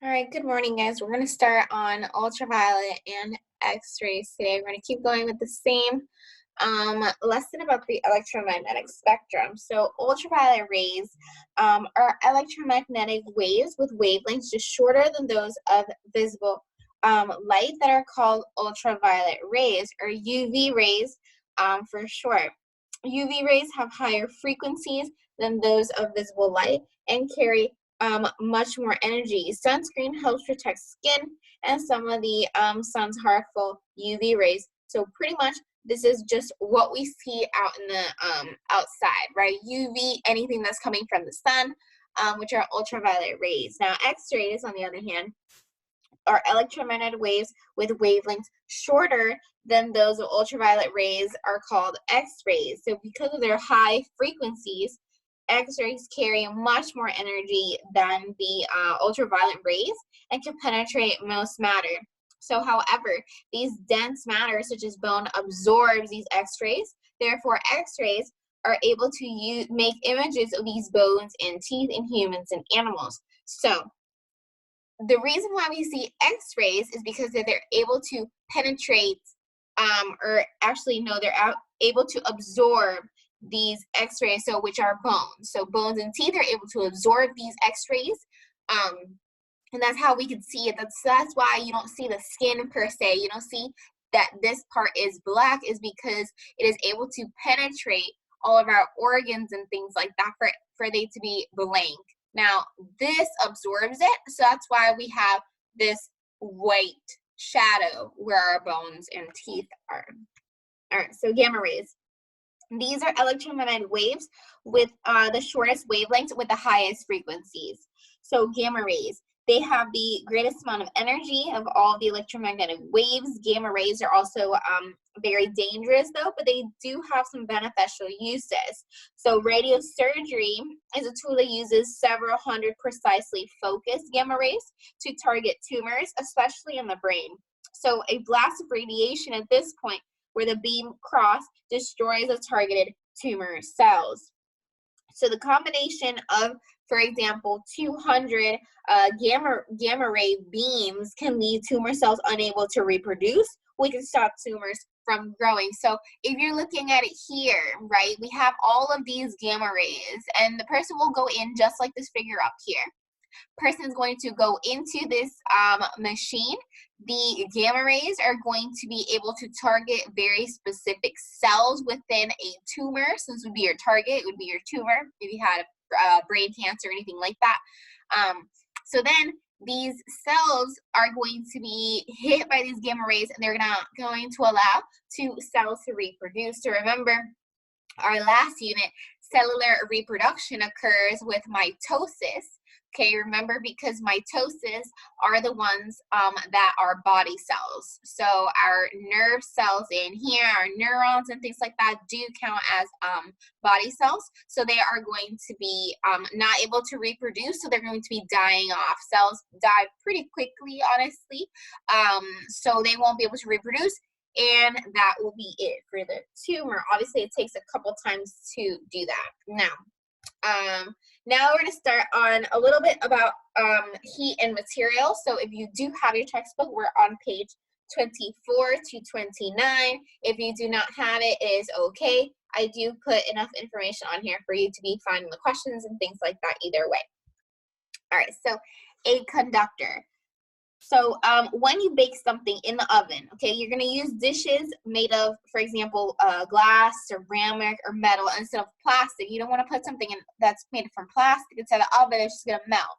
All right, good morning, guys. We're going to start on ultraviolet and X-rays today. We're going to keep going with the same lesson about the electromagnetic spectrum. So ultraviolet rays are electromagnetic waves with wavelengths just shorter than those of visible light that are called ultraviolet rays, or UV rays for short. UV rays have higher frequencies than those of visible light and carry much more energy. Sunscreen helps protect skin and some of the sun's harmful UV rays. So pretty much this is just what we see out in the outside, right? UV, anything that's coming from the sun, which are ultraviolet rays. Now X-rays, on the other hand, are electromagnetic waves with wavelengths shorter than those of ultraviolet rays are called X-rays. So because of their high frequencies, X-rays carry much more energy than the ultraviolet rays and can penetrate most matter. So however, these dense matter such as bone absorbs these X-rays. Therefore, X-rays are able to make images of these bones and teeth in humans and animals. So the reason why we see X-rays is because they're able to penetrate, or actually no, they're able to absorb these X-rays, so which are bones. So bones and teeth are able to absorb these X-rays, and that's how we can see it. That's why you don't see the skin per se. You don't see that this part is black, is because it is able to penetrate all of our organs and things like that for they to be blank. Now, this absorbs it, so that's why we have this white shadow where our bones and teeth are. All right, so gamma rays. These are electromagnetic waves with the shortest wavelengths with the highest frequencies. So gamma rays, they have the greatest amount of energy of all the electromagnetic waves. Gamma rays are also very dangerous though, but they do have some beneficial uses. So radiosurgery is a tool that uses several hundred precisely focused gamma rays to target tumors, especially in the brain. So a blast of radiation at this point where the beam cross destroys the targeted tumor cells. So the combination of, for example, 200 gamma ray beams can leave tumor cells unable to reproduce. We can stop tumors from growing. So if you're looking at it here, right, we have all of these gamma rays, and the person will go in just like this figure up here. Person is going to go into this machine. The gamma rays are going to be able to target very specific cells within a tumor. So this would be your target, it would be your tumor if you had brain cancer or anything like that. So then these cells are going to be hit by these gamma rays, and they're not going to allow cells to reproduce. So remember, our last unit, cellular reproduction occurs with mitosis. Okay, remember, because mitosis are the ones that are body cells. So our nerve cells in here, our neurons and things like that do count as body cells. So they are going to be not able to reproduce, so they're going to be dying off. Cells die pretty quickly, honestly. So they won't be able to reproduce, and that will be it for the tumor. Obviously, it takes a couple times to do that. Now we're going to start on a little bit about heat and material. So if you do have your textbook, we're on page 24 to 29. If you do not have it, it is okay. I do put enough information on here for you to be finding the questions and things like that either way. All right, so a conductor. So when you bake something in the oven, okay, you're going to use dishes made of, for example, glass or ceramic or metal instead of plastic. You don't want to put something in that's made from plastic inside the oven. It's just going to melt,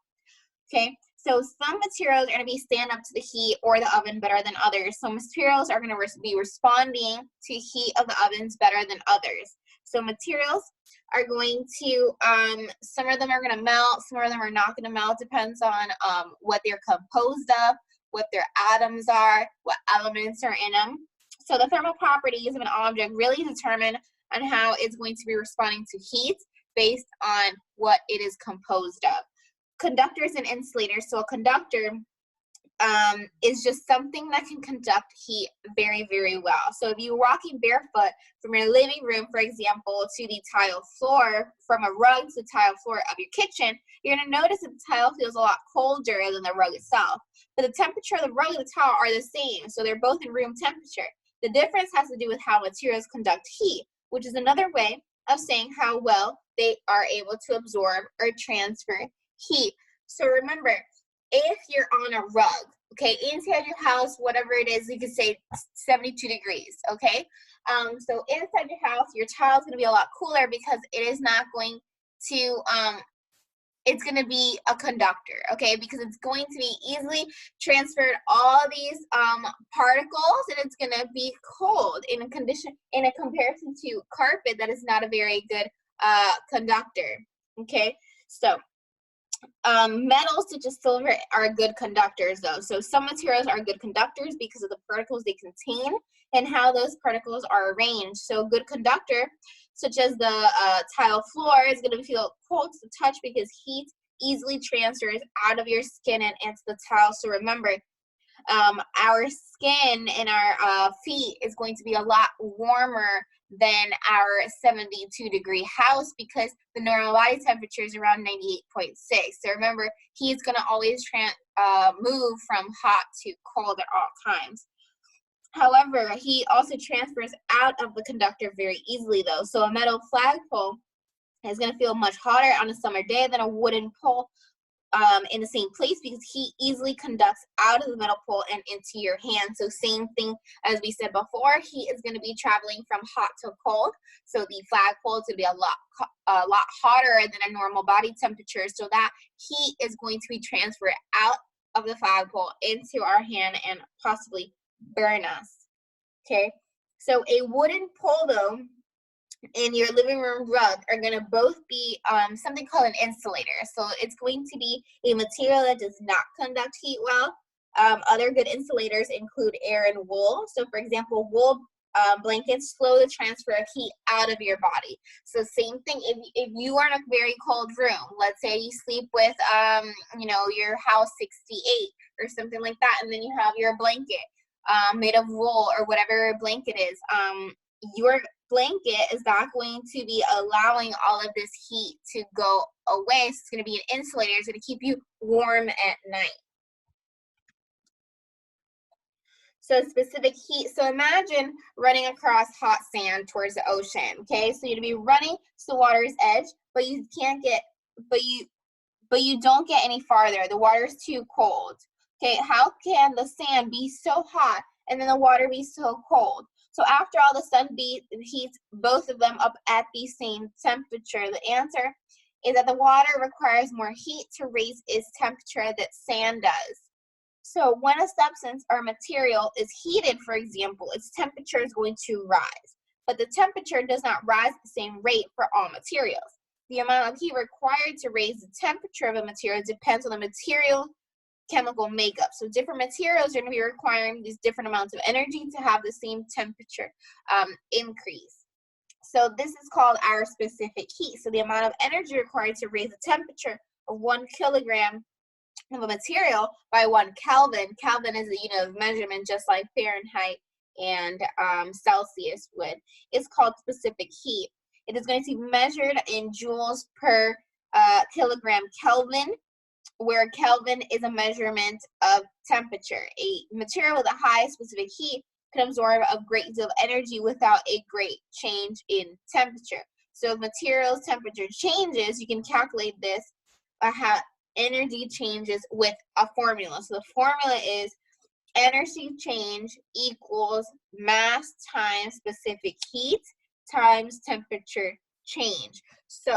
okay? So some materials are going to stand up to the heat or the oven better than others. Some materials are going to be responding to heat of the ovens better than others. So materials are going to, some of them are going to melt, some of them are not going to melt. Depends on what they're composed of, what their atoms are, what elements are in them. So the thermal properties of an object really determine on how it's going to be responding to heat based on what it is composed of. Conductors and insulators. So a conductor is just something that can conduct heat very, very well. So if you're walking barefoot from your living room, for example, to the tile floor, from a rug to the tile floor of your kitchen, you're going to notice that the tile feels a lot colder than the rug itself. But the temperature of the rug and the tile are the same, so they're both in room temperature. The difference has to do with how materials conduct heat, which is another way of saying how well they are able to absorb or transfer heat. So remember, if you're on a rug, okay, inside your house, whatever it is, you could say 72 degrees, okay? So inside your house, your tile is going to be a lot cooler because it is not going to, it's going to be a conductor, okay, because it's going to be easily transferred all these particles, and it's going to be cold in a comparison to carpet that is not a very good conductor, okay? So metals such as silver are good conductors though. So some materials are good conductors because of the particles they contain and how those particles are arranged. So a good conductor, such as the tile floor, is going to feel cold to the touch because heat easily transfers out of your skin and into the tile. So remember, our skin and our feet is going to be a lot warmer than our 72-degree house because the normal body temperature is around 98.6. So remember, heat is going to always move from hot to cold at all times. However, heat also transfers out of the conductor very easily though. So a metal flagpole is going to feel much hotter on a summer day than a wooden pole in the same place because heat easily conducts out of the metal pole and into your hand. So same thing as we said before, heat is going to be traveling from hot to cold. So the flagpole is going to be a lot hotter than a normal body temperature. So that heat is going to be transferred out of the flagpole into our hand and possibly burn us. Okay, so a wooden pole though in your living room rug are going to both be something called an insulator. So it's going to be a material that does not conduct heat well. Other good insulators include air and wool. So for example, wool blankets slow the transfer of heat out of your body. So same thing, if you are in a very cold room, let's say you sleep with your house 68 or something like that, and then you have your blanket made of wool or whatever blanket is, your blanket is not going to be allowing all of this heat to go away. So it's going to be an insulator. It's going to keep you warm at night. So specific heat. So imagine running across hot sand towards the ocean. Okay, so you'd be running to the water's edge, but you don't get any farther. The water's too cold. Okay, how can the sand be so hot and then the water be so cold? So after all the sun heats both of them up at the same temperature, the answer is that the water requires more heat to raise its temperature than sand does. So when a substance or material is heated, for example, its temperature is going to rise. But the temperature does not rise at the same rate for all materials. The amount of heat required to raise the temperature of a material depends on the material chemical makeup. So different materials are going to be requiring these different amounts of energy to have the same temperature increase. So this is called our specific heat. So the amount of energy required to raise the temperature of 1 kilogram of a material by 1 Kelvin. Kelvin is a unit of measurement just like Fahrenheit and Celsius would. It's called specific heat. It is going to be measured in joules per kilogram Kelvin, where Kelvin is a measurement of temperature. A material with a high specific heat can absorb a great deal of energy without a great change in temperature. So if material's temperature changes, you can calculate this how energy changes with a formula. So the formula is energy change equals mass times specific heat times temperature change. So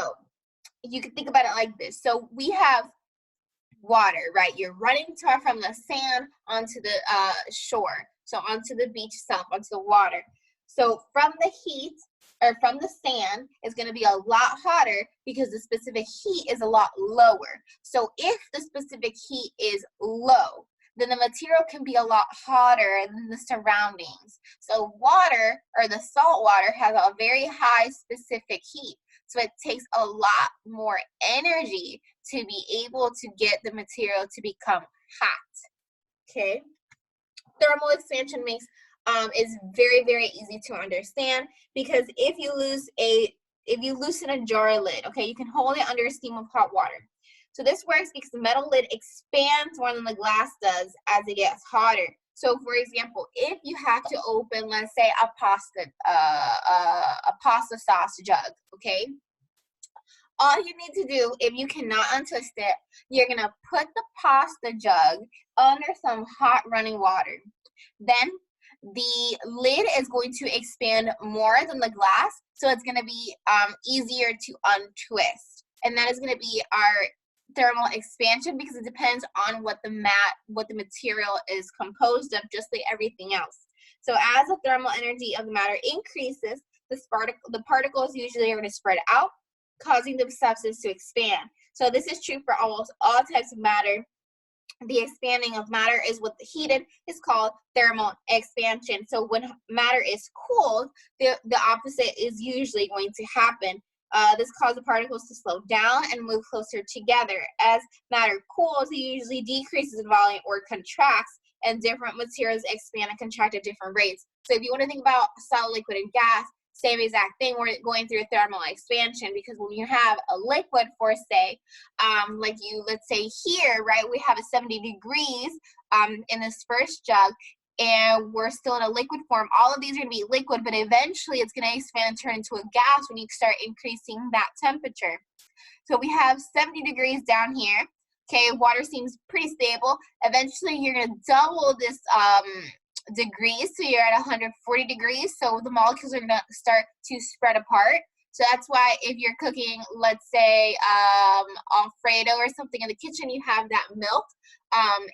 you can think about it like this. So we have water, right? You're running from the sand onto the shore, so onto the beach itself, onto the water. So from the heat or from the sand is going to be a lot hotter because the specific heat is a lot lower. So if the specific heat is low, then the material can be a lot hotter than the surroundings. So water, or the salt water, has a very high specific heat. So it takes a lot more energy to be able to get the material to become hot. okay? Thermal expansion makes is very, very easy to understand, because if you loosen a jar lid, okay, you can hold it under a steam of hot water. So this works because the metal lid expands more than the glass does as it gets hotter. So for example, if you have to open, let's say, a pasta sauce jug, okay, all you need to do, if you cannot untwist it, you're gonna put the pasta jug under some hot running water. Then the lid is going to expand more than the glass, so it's going to be easier to untwist. And that is going to be our thermal expansion, because it depends on what the material is composed of, just like everything else. So as the thermal energy of the matter increases, the particles usually are going to spread out, causing the substance to expand. So this is true for almost all types of matter. The expanding of matter is what the heated is called thermal expansion. So when matter is cooled, the opposite is usually going to happen. This causes the particles to slow down and move closer together. As matter cools, it usually decreases in volume or contracts, and different materials expand and contract at different rates. So if you want to think about solid, liquid, and gas, same exact thing, we're going through thermal expansion, because when you have a liquid, for say, let's say here, right, we have a 70 degrees in this first jug, and we're still in a liquid form. All of these are going to be liquid, but eventually it's going to expand and turn into a gas when you start increasing that temperature. So we have 70 degrees down here. Okay, water seems pretty stable. Eventually you're going to double this degrees, so you're at 140 degrees, so the molecules are going to start to spread apart. So that's why if you're cooking, let's say Alfredo or something in the kitchen, you have that milk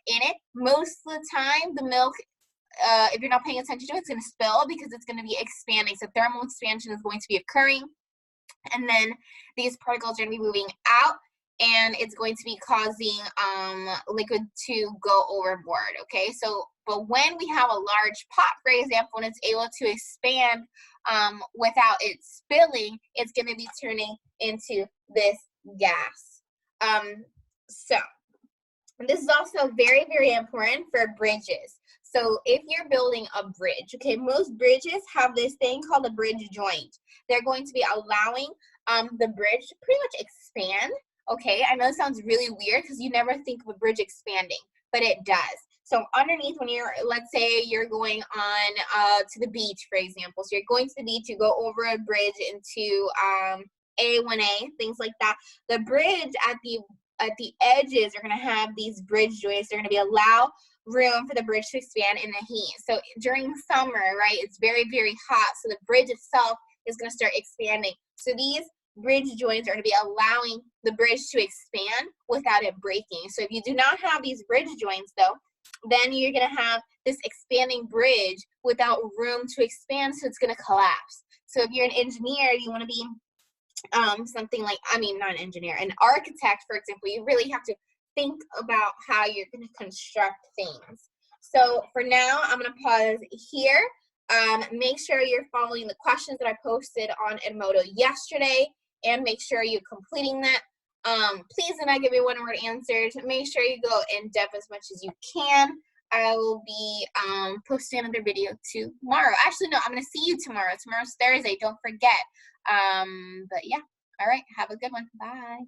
in it. Most of the time the milk, if you're not paying attention to it, it's going to spill, because it's going to be expanding. So thermal expansion is going to be occurring, and then these particles are going to be moving out, and it's going to be causing liquid to go overboard, okay? So, but when we have a large pot, for example, and it's able to expand without it spilling, it's going to be turning into this gas. So, this is also very, very important for bridges. So if you're building a bridge, okay, most bridges have this thing called a bridge joint. They're going to be allowing the bridge to pretty much expand. Okay, I know it sounds really weird because you never think of a bridge expanding, but it does. So underneath, when you're, let's say you're going on to the beach, for example. So you're going to the beach, you go over a bridge into A1A, things like that. The bridge at the edges are going to have these bridge joints. They're going to allow room for the bridge to expand in the heat. So during summer, right, it's very, very hot. So the bridge itself is going to start expanding. So these bridge joints are going to be allowing the bridge to expand without it breaking. So if you do not have these bridge joints, though, then you're going to have this expanding bridge without room to expand, so it's going to collapse. So if you're an engineer, you want to be something like, not an engineer, an architect, for example, you really have to think about how you're going to construct things. So for now, I'm going to pause here. Make sure you're following the questions that I posted on Edmodo yesterday, and make sure you're completing that. Please do not give me one-word answers. Make sure you go in depth as much as you can. I will be posting another video tomorrow. Actually, no, I'm going to see you tomorrow. Tomorrow's Thursday. Don't forget. But yeah. All right. Have a good one. Bye.